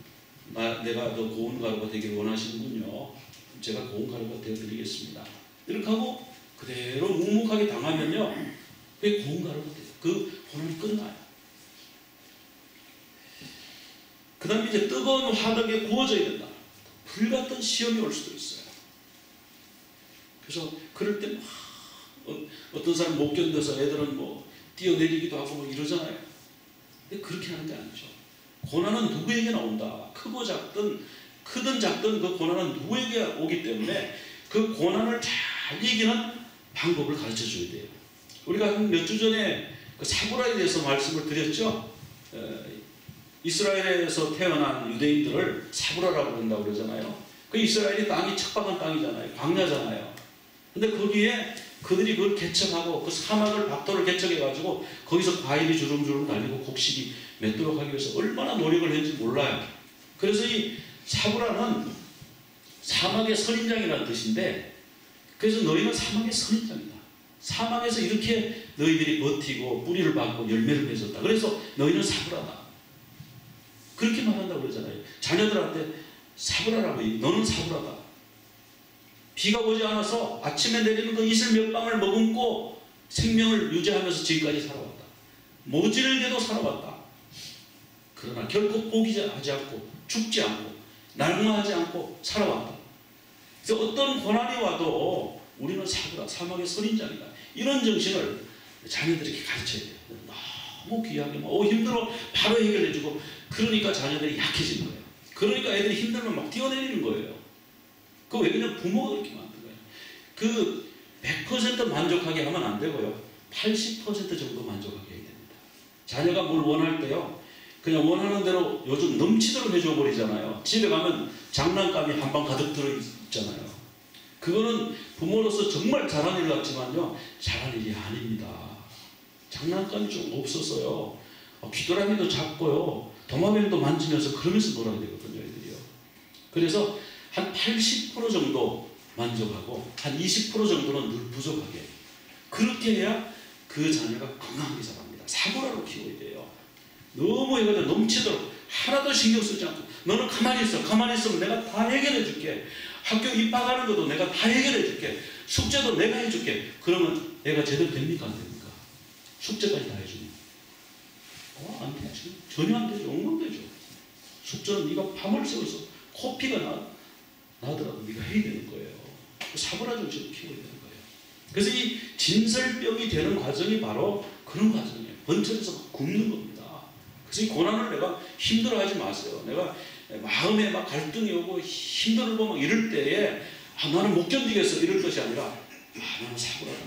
내가 더 고운 가루가 되기를 원하시는군요. 제가 고운 가루가 되어드리겠습니다. 이렇게 하고 그대로 묵묵하게 당하면요. 그게 고운 가루가 돼요. 그 고난이 끝나요. 그 다음에 이제 뜨거운 화덕에 구워져야 된다. 불같은 시험이 올 수도 있어요. 그래서 그럴 때 막 어떤 사람 못 견뎌서 애들은 뭐 뛰어내리기도 하고 뭐 이러잖아요. 근데 그렇게 하는 게 아니죠. 고난은 누구에게나 온다. 크고 작든 크든 작든 그 고난은 누구에게 오기 때문에 그 고난을 잘 이기는 방법을 가르쳐 줘야 돼요. 우리가 한 몇 주 전에 그 사브라에 대해서 말씀을 드렸죠. 이스라엘에서 태어난 유대인들을 사브라라고 부른다고 그러잖아요. 그 이스라엘이 땅이 척박한 땅이잖아요. 광야잖아요. 근데 거기에 그들이 그걸 개척하고 그 사막을 박토를 개척해가지고 거기서 과일이 주름주름 달리고 곡식이 맺도록 하기 위해서 얼마나 노력을 했는지 몰라요. 그래서 이 사브라는 사막의 선인장이라는 뜻인데 그래서 너희는 사막의 선인장이다. 사막에서 이렇게 너희들이 버티고 뿌리를 받고 열매를 맺었다. 그래서 너희는 사브라다. 그렇게 말한다고 그러잖아요. 자녀들한테 사브라라고 너는 사브라다. 비가 오지 않아서 아침에 내리는 그 이슬 몇 방울 머금고 생명을 유지하면서 지금까지 살아왔다. 모질게도 살아왔다. 그러나 결코 포기하지 않고 죽지 않고 낭망하지 않고 살아왔다. 그래서 어떤 고난이 와도 우리는 사브라, 사막의 선인장이다. 이런 정신을 자녀들이 이렇게 가르쳐야 돼요. 너무 귀하게 힘들어 바로 해결해주고, 그러니까 자녀들이 약해지는 거예요. 그러니까 애들이 힘들면 막 뛰어내리는 거예요. 그 왜 그냥 부모가 그렇게 만든 거예요. 그 100% 만족하게 하면 안 되고요. 80% 정도 만족하게 해야 됩니다. 자녀가 뭘 원할 때요, 그냥 원하는 대로 요즘 넘치도록 해줘 버리잖아요. 집에 가면 장난감이 한 방 가득 들어 있잖아요. 그거는 부모로서 정말 잘한 일 같지만요, 잘한 일이 아닙니다. 장난감이 좀 없었어요. 귀뚜라미도 잡고요, 도마뱀도 만지면서 그러면서 놀아야 되거든요, 애들이요. 그래서 한 80% 정도 만족하고 한 20% 정도는 늘 부족하게, 그렇게 해야 그 자녀가 건강하게 자랍니다. 사고라로 키워야 돼요. 너무 해가지고 넘치도록 하나도 신경 쓰지 않고, 너는 가만히 있어. 가만히 있으면 내가 다 해결해 줄게. 학교 입학하는 것도 내가 다 해결해 줄게. 숙제도 내가 해줄게. 그러면 애가 제대로 됩니까? 안 됩니까? 숙제까지 다 해주면 안 되지. 전혀 안 되죠. 엉망되죠. 숙제는 네가 밤을 새워서 코피가 나더라도 네가 해야 되는 거예요. 사고라 정신을 키워야 되는 거예요. 그래서 이 진설병이 되는 과정이 바로 그런 과정이에요. 번쩍에서 막 굽는 겁니다. 그래서 이 고난을 내가 힘들어하지 마세요. 내가 마음에 막 갈등이 오고 힘들고 막 이럴 때에 나는 못 견디겠어 이럴 것이 아니라, 나는 사고라다.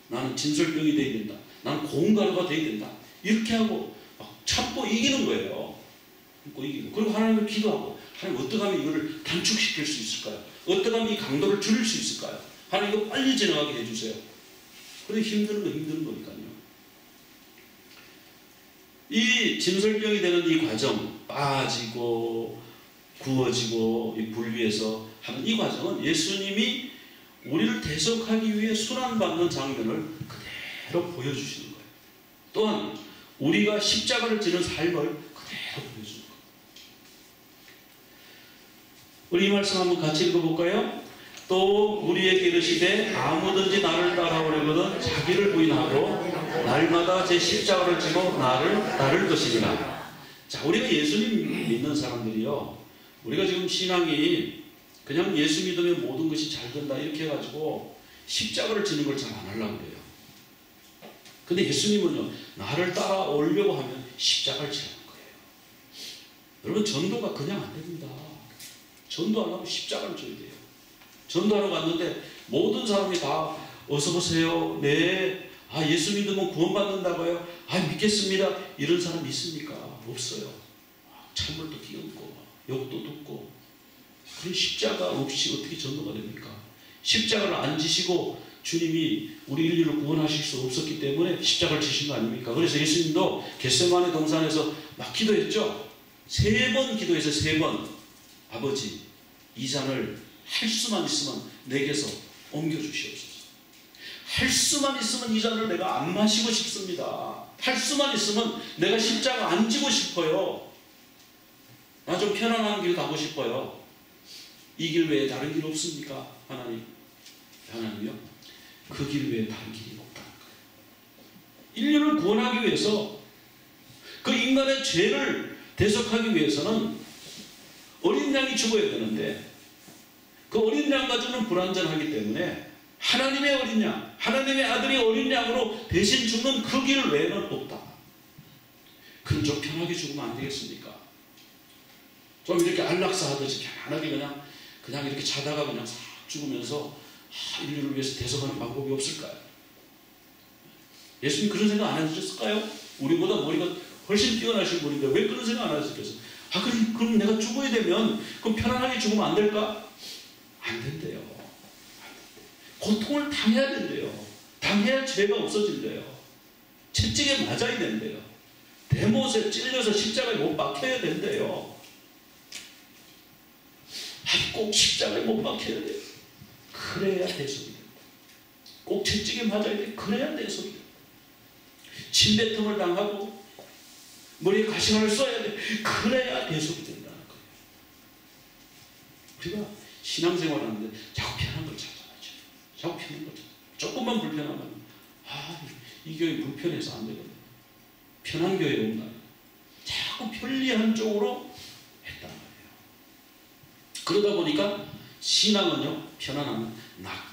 나는 진설병이 돼야 된다. 나는 고운가루가 돼야 된다. 이렇게 하고 막 참고 이기는 거예요. 참고 이기고. 그리고 하나님을 기도하고, 하나님 어떻게 하면 이거를 단축시킬 수 있을까요? 어떻게 하면 이 강도를 줄일 수 있을까요? 하나님 이거 빨리 지나가게 해주세요. 그런데 힘든 거니까요. 이 진설병이 되는 이 과정, 빠지고 구워지고 이 불 위에서 하는 이 과정은 예수님이 우리를 대속하기 위해 순환받는 장면을 그대로 보여주시는 거예요. 또한 우리가 십자가를 지는 삶을 그대로 보여주는 거예요. 우리 이 말씀 한번 같이 읽어볼까요? 또 우리에게 이르시되 아무든지 나를 따라오려거든 자기를 부인하고 날마다 제 십자가를 지고 나를 따를 것이니라. 자, 우리가 예수님 믿는 사람들이요, 우리가 지금 신앙이 그냥 예수 믿으면 모든 것이 잘 된다 이렇게 해가지고 십자가를 지는 걸 잘 안 하려고 그래요. 근데 예수님은요, 나를 따라오려고 하면 십자가를 지는 거예요. 여러분, 전도가 그냥 안 됩니다. 전도 안 하고 십자가를 져야 돼요. 전도하러 갔는데 모든 사람이 다 어서 오세요. 네. 예수 믿으면 구원받는다고요? 믿겠습니다. 이런 사람 있습니까? 없어요. 찬물도 끼얹고 욕도 듣고. 그런 십자가 없이 어떻게 전도가 됩니까? 십자가를 안 지시고 주님이 우리 인류를 구원하실 수 없었기 때문에 십자가를 지신 거 아닙니까? 그래서 예수님도 겟세마네 동산에서 막 기도했죠. 3번 기도해서 3번, 아버지, 이 잔을 할 수만 있으면 내게서 옮겨주시옵소서. 할 수만 있으면 이 잔을 내가 안 마시고 싶습니다. 할 수만 있으면 내가 십자가 안 지고 싶어요. 나 좀 편안한 길 가고 싶어요. 이 길 외에 다른 길 없습니까? 하나님이요? 그 길 외에 다른 길이 없다는 거예요. 인류를 구원하기 위해서, 그 인간의 죄를 대속하기 위해서는 어린 양이 죽어야 되는데, 그 어린 양 가지고는 불완전하기 때문에 하나님의 어린 양, 하나님의 아들이 어린 양으로 대신 죽는 그 길 외에는 없다. 그럼 좀 편하게 죽으면 안 되겠습니까? 좀 이렇게 안락사 하듯이 편안하게 그냥 이렇게 자다가 그냥 싹 죽으면서 인류를 위해서 대속하는 방법이 없을까요? 예수님 그런 생각 안 하셨을까요? 우리보다 머리가 훨씬 뛰어나신 분인데 왜 그런 생각 안 하셨겠어요? 그럼 내가 죽어야 되면 그럼 편안하게 죽으면 안 될까? 안 된대요. 고통을 당해야 된대요. 당해야 죄가 없어진대요. 채찍에 맞아야 된대요. 대못에 찔려서 십자가에 못 박혀야 된대요. 꼭 십자가에 못 박혀야 돼요. 그래야 대속이 된다. 꼭 채찍에 맞아야 돼. 그래야 대속이 된다. 침뱉음을 당하고 머리에 가시관을 써야 돼. 그래야 대속이 된다는 거예요. 우리가 신앙생활 하는데 자꾸 편한 걸 찾아야죠. 자꾸 편한 걸 찾아. 조금만 불편하면 이 교회 불편해서 안 되거든요. 편한 교회 없나요? 자꾸 편리한 쪽으로 했단 말이에요. 그러다 보니까 신앙은요, 편안하면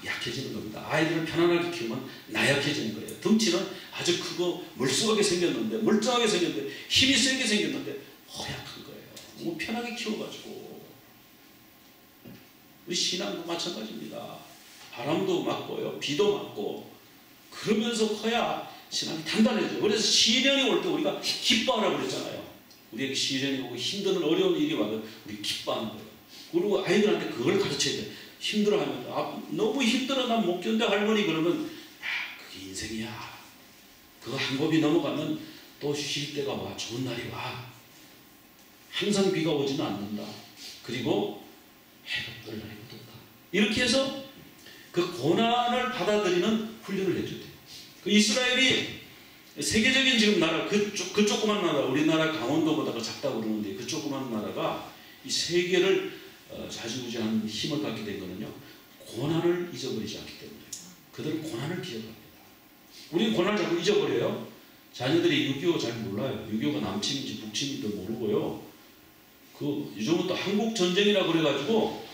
약해지는 겁니다. 아이들을 편안하게 키우면 나약해지는 거예요. 덩치는 아주 크고 멀쩡하게 생겼는데, 힘이 세게 생겼는데 허약한 거예요. 너무 편하게 키워가지고. 우리 신앙도 마찬가지입니다. 바람도 맞고요, 비도 맞고, 그러면서 커야 신앙이 단단해져요. 그래서 시련이 올 때 우리가 기뻐하라고 그랬잖아요. 우리에게 시련이 오고 힘든 어려운 일이 와도 우리 기뻐하는 거예요. 그리고 아이들한테 그걸 가르쳐야 돼. 힘들어하면 너무 힘들어 난 못 견뎌 할머니 그러면 그게 인생이야. 그거 한 곱이 넘어가면 또 쉴 때가 와. 좋은 날이 와. 항상 비가 오지는 않는다. 그리고 해가 뜰 날이 떴다. 이렇게 해서 그 고난을 받아들이는 훈련을 해줘야 돼요. 그 이스라엘이 세계적인 지금 나라, 그 조그만 나라, 우리나라 강원도보다 작다고 그러는데 그 조그만 나라가 이 세계를 좌지우지하는 힘을 갖게 된 거는요, 고난을 잊어버리지 않기 때문에. 그들은 고난을 기억합니다. 우리는 고난을 자꾸 잊어버려요. 자녀들이 6.25 잘 몰라요. 6.25가 남침인지 북침인지도 모르고요. 요즘은 또 한국전쟁이라 그래가지고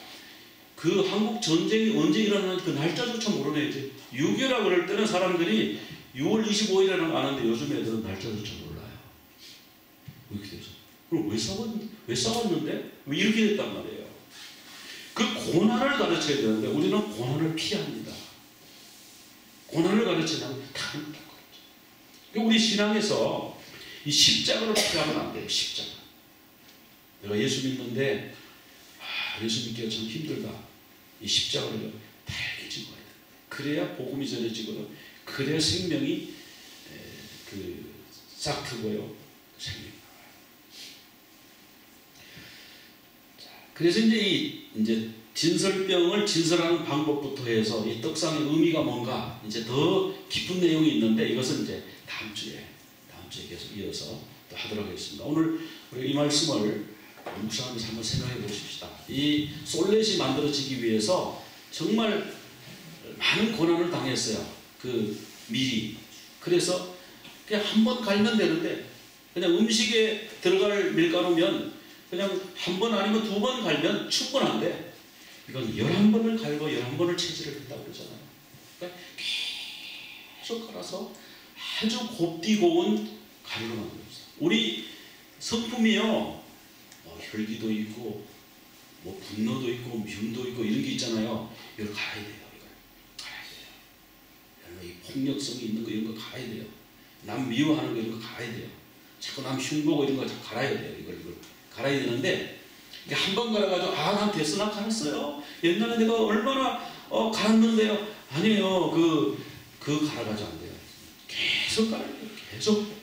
그 한국전쟁이 언제 일어나는지 그 날짜조차 모르네. 이제 6.25라 그럴 때는 사람들이 6월 25일이라는 거 아는데 요즘 애들은 날짜조차 몰라요. 이렇게 되죠. 그럼 왜 싸웠는데? 왜 이렇게 됐단 말이에요. 그 고난을 가르쳐야 되는데 우리는 고난을 피합니다. 고난을 가르치면 다른 걸 가르쳐. 우리 신앙에서 이 십자가를 피하면 안 돼요. 십자가. 내가 예수 믿는데 예수 믿기가 참 힘들다. 이 십자가를 달게 지고 가야 돼. 그래야 복음이 전해지거든. 그래야 생명이 싹 트고요. 생명이 나와요. 자, 그래서 이제 진설병을 진설하는 방법부터 해서 이 떡상의 의미가 뭔가 이제 더 깊은 내용이 있는데 이것은 이제 다음 주에 계속 이어서 또 하도록 하겠습니다. 오늘 우리 이 말씀을 묵상하면서 한번 생각해 보십시다. 이 솔렛이 만들어지기 위해서 정말 많은 고난을 당했어요. 미리. 그래서 그냥 한 번 갈면 되는데, 그냥 음식에 들어갈 밀가루면 그냥 한 번 아니면 2번 갈면 충분한데, 이건 11번을 갈고 11번을 채질을 했다고 그러잖아요. 그러니까 계속 갈아서 아주 곱디 고운 가루로 만들었어요. 우리 성품이요, 혈기도 있고, 분노도 있고, 미움도 있고, 이런 게 있잖아요. 이걸 갈아야 돼요. 이 폭력성이 있는 거, 이런 거 갈아야 돼요. 남 미워하는 거, 이런 거 갈아야 돼요. 자꾸 남 흉보고 이런 거 갈아야 돼요. 이걸 갈아야 되는데, 이게 한 번 갈아가지고, 난 됐어, 나 갈았어요. 옛날에 내가 얼마나 갈았는데요. 아니에요. 갈아가지고 안 돼요. 계속 갈아야 돼요. 계속.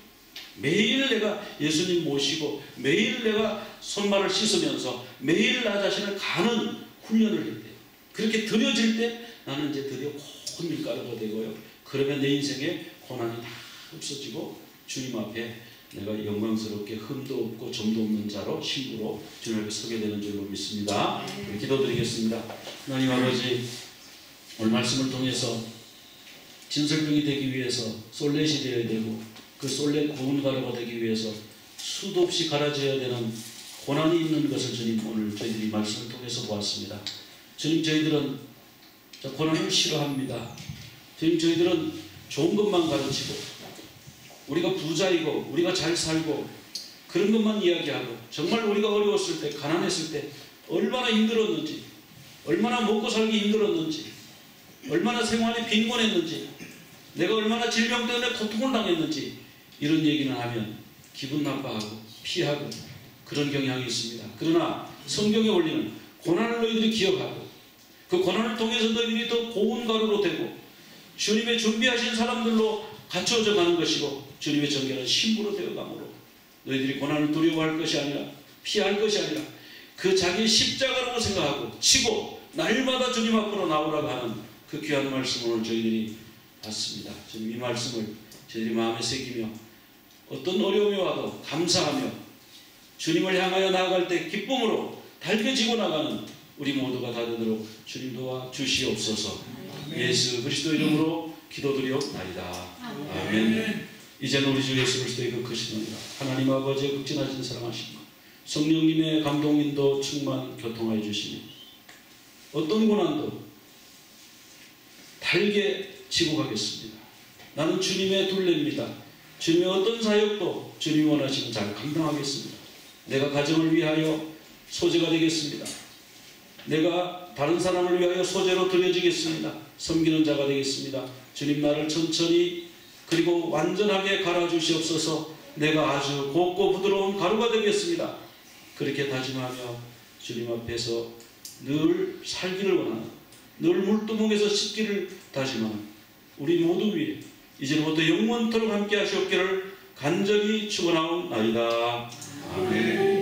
매일 내가 예수님 모시고, 매일 내가 손발을 씻으면서, 매일 나 자신을 가는 훈련을 해야 돼요. 그렇게 들여질 때, 나는 이제 드디어 곧 밀가루가 되고요. 그러면 내 인생에 고난이 다 없어지고 주님 앞에 내가 영광스럽게 흠도 없고 점도 없는 자로 신부로 주님 앞에 서게 되는 줄로 믿습니다. 기도드리겠습니다. 하나님 아버지, 오늘 말씀을 통해서 진설병이 되기 위해서 솔렛이 되어야 되고, 그 솔렛 구운 가루가 되기 위해서 수도 없이 갈아져야 되는 고난이 있는 것을 주님 오늘 저희들이 말씀을 통해서 보았습니다. 주님, 저희들은 고난을 싫어합니다. 저희들은 좋은 것만 가르치고, 우리가 부자이고 우리가 잘 살고 그런 것만 이야기하고, 정말 우리가 어려웠을 때, 가난했을 때 얼마나 힘들었는지, 얼마나 먹고 살기 힘들었는지, 얼마나 생활이 빈곤했는지, 내가 얼마나 질병 때문에 고통을 당했는지, 이런 얘기는 하면 기분 나빠하고 피하고 그런 경향이 있습니다. 그러나 성경에 올리는 고난을 너희들이 기억하고, 그 고난을 통해서 너희들이 더 고운 가루로 되고 주님의 준비하신 사람들로 갖춰져 가는 것이고, 주님의 정결한 신부로 되어가므로 너희들이 고난을 두려워할 것이 아니라, 피할 것이 아니라 그 자기 십자가라고 생각하고 치고 날마다 주님 앞으로 나오라고 하는 그 귀한 말씀을 오늘 저희들이 봤습니다. 주님, 이 말씀을 저희들이 마음에 새기며 어떤 어려움이 와도 감사하며 주님을 향하여 나아갈 때 기쁨으로 달펴지고 나가는 우리 모두가 다 되도록 주님 도와 주시옵소서. 예수 그리스도 이름으로 기도드리옵나이다. 아멘. 이제는 우리 주 예수 그리스도의 그 크신 은혜가, 하나님 아버지의 극진하신 사랑하심과 성령님의 감동인도 충만 교통하여 주시니 어떤 고난도 달게 지고 가겠습니다. 나는 주님의 둘레입니다. 주님의 어떤 사역도 주님이 원하시면 잘 감당하겠습니다. 내가 가정을 위하여 소재가 되겠습니다. 내가 다른 사람을 위하여 소재로 드려지겠습니다. 섬기는 자가 되겠습니다. 주님 나를 천천히 그리고 완전하게 갈아주시옵소서. 내가 아주 곱고 부드러운 가루가 되겠습니다. 그렇게 다짐하며 주님 앞에서 늘 살기를 원하는, 늘 물두멍에서 씻기를 다짐하는 우리 모두 위에 이제부터 영원토록 함께 하시옵기를 간절히 축원하옵나이다. 아멘.